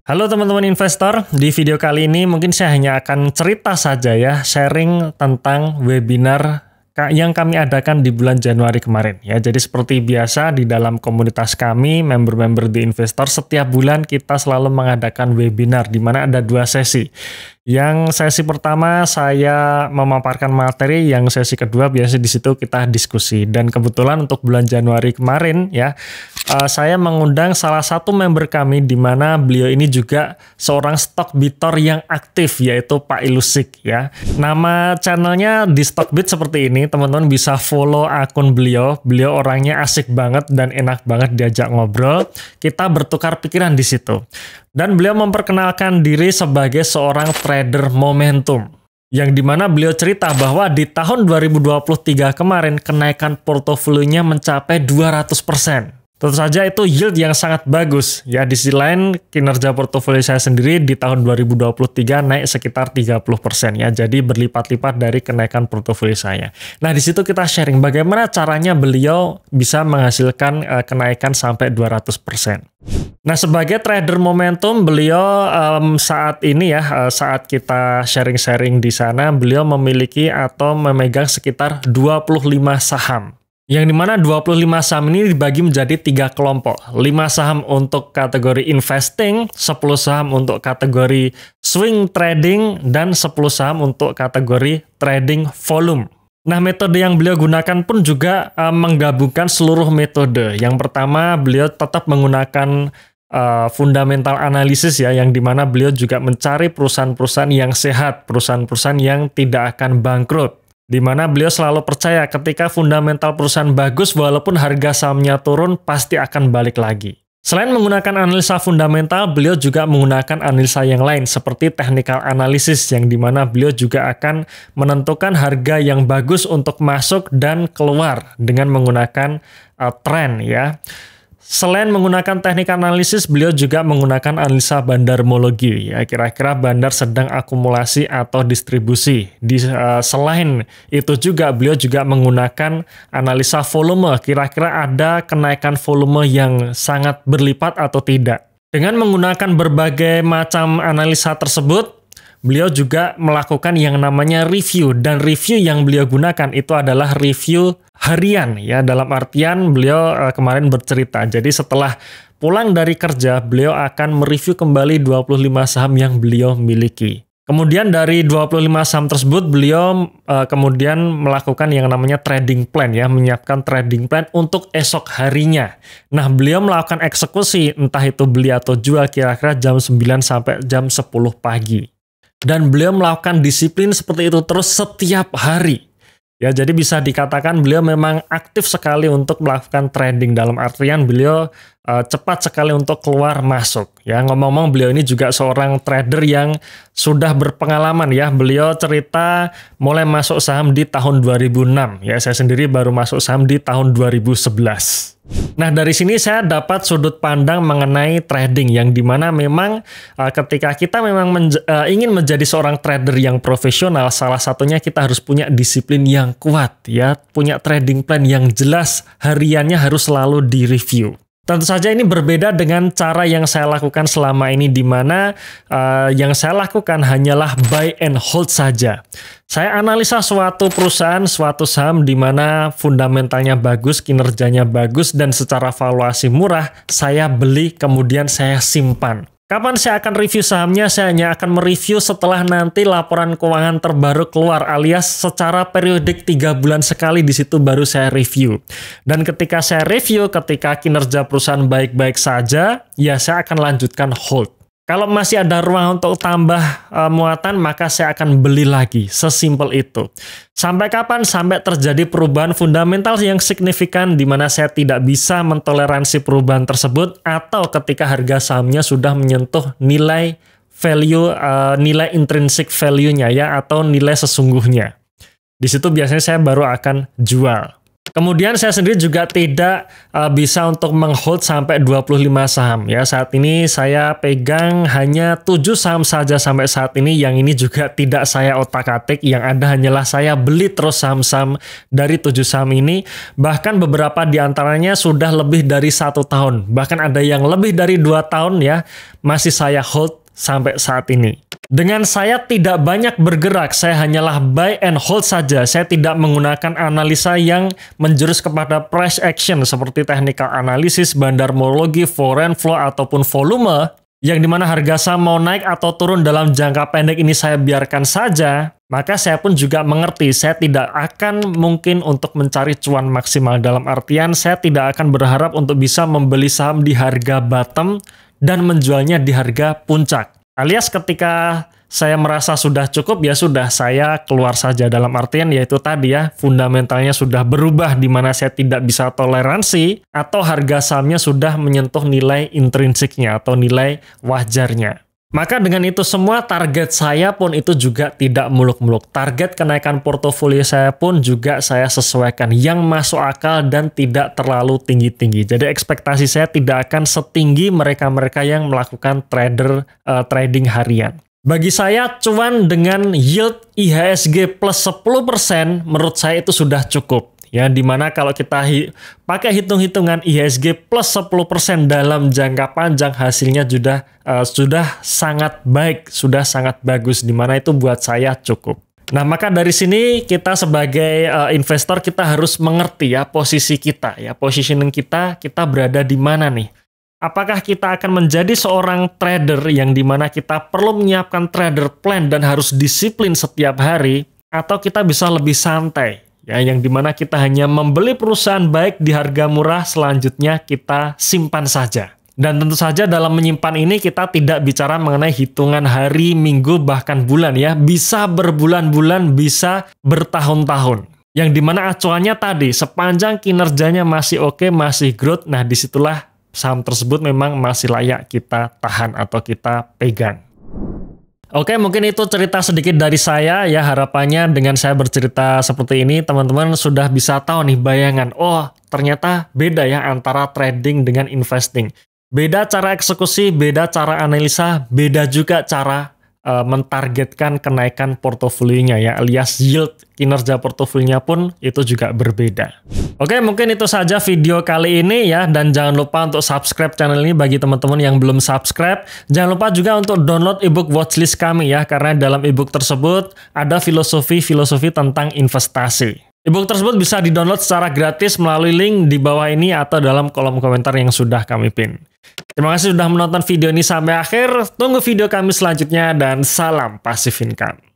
Halo teman-teman investor, di video kali ini mungkin saya hanya akan cerita saja ya, sharing tentang webinar yang kami adakan di bulan Januari kemarin ya. Jadi seperti biasa di dalam komunitas kami, member-member di investor, setiap bulan kita selalu mengadakan webinar di mana ada 2 sesi. Yang sesi pertama saya memaparkan materi, yang sesi kedua biasanya di situ kita diskusi. Dan kebetulan untuk bulan Januari kemarin ya, saya mengundang salah satu member kami di mana beliau ini juga seorang Stockbitor yang aktif, yaitu Pak Ilusik ya. Nama channelnya di Stockbit seperti ini, teman-teman bisa follow akun beliau. Beliau orangnya asik banget dan enak banget diajak ngobrol. Kita bertukar pikiran di situ. Dan beliau memperkenalkan diri sebagai seorang trader momentum. Yang dimana beliau cerita bahwa di tahun 2023 kemarin kenaikan portofolionya mencapai 200%. Tentu saja itu yield yang sangat bagus. Ya, di sisi lain kinerja portofolio saya sendiri di tahun 2023 naik sekitar 30% ya. Jadi berlipat-lipat dari kenaikan portofolio saya. Nah, di situ kita sharing bagaimana caranya beliau bisa menghasilkan kenaikan sampai 200%. Nah, sebagai trader momentum, beliau saat ini ya, saat kita sharing-sharing di sana, beliau memiliki atau memegang sekitar 25 saham. Yang dimana 25 saham ini dibagi menjadi 3 kelompok. 5 saham untuk kategori investing, 10 saham untuk kategori swing trading, dan 10 saham untuk kategori trading volume. Nah, metode yang beliau gunakan pun juga menggabungkan seluruh metode. Yang pertama, beliau tetap menggunakan fundamental analisis ya, yang dimana beliau juga mencari perusahaan-perusahaan yang sehat, perusahaan-perusahaan yang tidak akan bangkrut. Di mana beliau selalu percaya ketika fundamental perusahaan bagus, walaupun harga sahamnya turun, pasti akan balik lagi. Selain menggunakan analisa fundamental, beliau juga menggunakan analisa yang lain, seperti technical analysis, yang dimana beliau juga akan menentukan harga yang bagus untuk masuk dan keluar dengan menggunakan tren ya. Selain menggunakan teknik analisis, beliau juga menggunakan analisa bandarmologi. Ya, kira-kira bandar sedang akumulasi atau distribusi. Selain itu juga, beliau juga menggunakan analisa volume. Kira-kira ada kenaikan volume yang sangat berlipat atau tidak. Dengan menggunakan berbagai macam analisa tersebut, beliau juga melakukan yang namanya review. Dan review yang beliau gunakan itu adalah review harian ya, dalam artian beliau kemarin bercerita. Jadi setelah pulang dari kerja, beliau akan mereview kembali 25 saham yang beliau miliki. Kemudian dari 25 saham tersebut, beliau kemudian melakukan yang namanya trading plan ya, menyiapkan trading plan untuk esok harinya. Nah, beliau melakukan eksekusi, entah itu beli atau jual kira-kira jam 9 sampai jam 10 pagi. Dan beliau melakukan disiplin seperti itu terus setiap hari. Ya, jadi bisa dikatakan beliau memang aktif sekali untuk melakukan trading, dalam artian beliau cepat sekali untuk keluar masuk. Ya, ngomong-ngomong beliau ini juga seorang trader yang sudah berpengalaman ya. Beliau cerita mulai masuk saham di tahun 2006. Ya, saya sendiri baru masuk saham di tahun 2011. Nah, dari sini saya dapat sudut pandang mengenai trading, yang dimana memang ketika kita memang ingin menjadi seorang trader yang profesional, salah satunya kita harus punya disiplin yang kuat ya, punya trading plan yang jelas, hariannya harus selalu direview. Tentu saja ini berbeda dengan cara yang saya lakukan selama ini, di mana yang saya lakukan hanyalah buy and hold saja. Saya analisa suatu perusahaan, suatu saham di mana fundamentalnya bagus, kinerjanya bagus, dan secara valuasi murah, saya beli kemudian saya simpan. Kapan saya akan review sahamnya? Saya hanya akan mereview setelah nanti laporan keuangan terbaru keluar, alias secara periodik 3 bulan sekali, di situ baru saya review. Dan ketika saya review, ketika kinerja perusahaan baik-baik saja, ya saya akan lanjutkan hold. Kalau masih ada ruang untuk tambah muatan, maka saya akan beli lagi. Sesimpel itu. Sampai kapan? Sampai terjadi perubahan fundamental yang signifikan di mana saya tidak bisa mentoleransi perubahan tersebut, atau ketika harga sahamnya sudah menyentuh nilai value, nilai intrinsic value-nya ya, atau nilai sesungguhnya. Di situ biasanya saya baru akan jual. Kemudian saya sendiri juga tidak bisa untuk menghold sampai 25 saham ya. Saat ini saya pegang hanya 7 saham saja sampai saat ini. Yang ini juga tidak saya otak-atik, yang ada hanyalah saya beli terus saham-saham dari 7 saham ini. Bahkan beberapa di antaranya sudah lebih dari 1 tahun. Bahkan ada yang lebih dari 2 tahun ya, masih saya hold sampai saat ini. Dengan saya tidak banyak bergerak, saya hanyalah buy and hold saja. Saya tidak menggunakan analisa yang menjurus kepada price action seperti technical analysis, bandarmologi, foreign flow, ataupun volume, yang dimana harga saham mau naik atau turun dalam jangka pendek ini saya biarkan saja. Maka saya pun juga mengerti, saya tidak akan mungkin untuk mencari cuan maksimal. Dalam artian, saya tidak akan berharap untuk bisa membeli saham di harga bottom dan menjualnya di harga puncak. Alias ketika saya merasa sudah cukup, ya sudah, saya keluar saja. Dalam artian yaitu tadi ya, fundamentalnya sudah berubah di mana saya tidak bisa toleransi atau harga sahamnya sudah menyentuh nilai intrinsiknya atau nilai wajarnya. Maka dengan itu semua target saya pun itu juga tidak muluk-muluk. Target kenaikan portofolio saya pun juga saya sesuaikan yang masuk akal dan tidak terlalu tinggi-tinggi. Jadi ekspektasi saya tidak akan setinggi mereka-mereka yang melakukan trading harian. Bagi saya cuan dengan yield IHSG plus 10% menurut saya itu sudah cukup. Ya, dimana kalau kita pakai hitung-hitungan IHSG plus 10% dalam jangka panjang hasilnya sudah sangat baik, sudah sangat bagus, dimana itu buat saya cukup. Nah, maka dari sini kita sebagai investor kita harus mengerti ya posisi kita, ya positioning kita berada di mana nih. Apakah kita akan menjadi seorang trader yang dimana kita perlu menyiapkan trader plan dan harus disiplin setiap hari, atau kita bisa lebih santai? Ya, yang dimana kita hanya membeli perusahaan baik di harga murah, selanjutnya kita simpan saja. Dan tentu saja dalam menyimpan ini kita tidak bicara mengenai hitungan hari, minggu, bahkan bulan ya. Bisa berbulan-bulan, bisa bertahun-tahun. Yang dimana acuannya tadi, sepanjang kinerjanya masih oke, masih growth, nah disitulah saham tersebut memang masih layak kita tahan atau kita pegang. Oke, mungkin itu cerita sedikit dari saya ya. Harapannya dengan saya bercerita seperti ini, teman-teman sudah bisa tahu nih bayangan. Oh, ternyata beda ya antara trading dengan investing. Beda cara eksekusi, beda cara analisa, beda juga cara mentargetkan kenaikan portofolionya ya, alias yield kinerja portofolionya pun itu juga berbeda. Oke, mungkin itu saja video kali ini ya, dan jangan lupa untuk subscribe channel ini bagi teman-teman yang belum subscribe. Jangan lupa juga untuk download ebook watchlist kami ya, karena dalam ebook tersebut ada filosofi tentang investasi. Ebook tersebut bisa di-download secara gratis melalui link di bawah ini atau dalam kolom komentar yang sudah kami pin. Terima kasih sudah menonton video ini sampai akhir. Tunggu video kami selanjutnya dan salam passive income.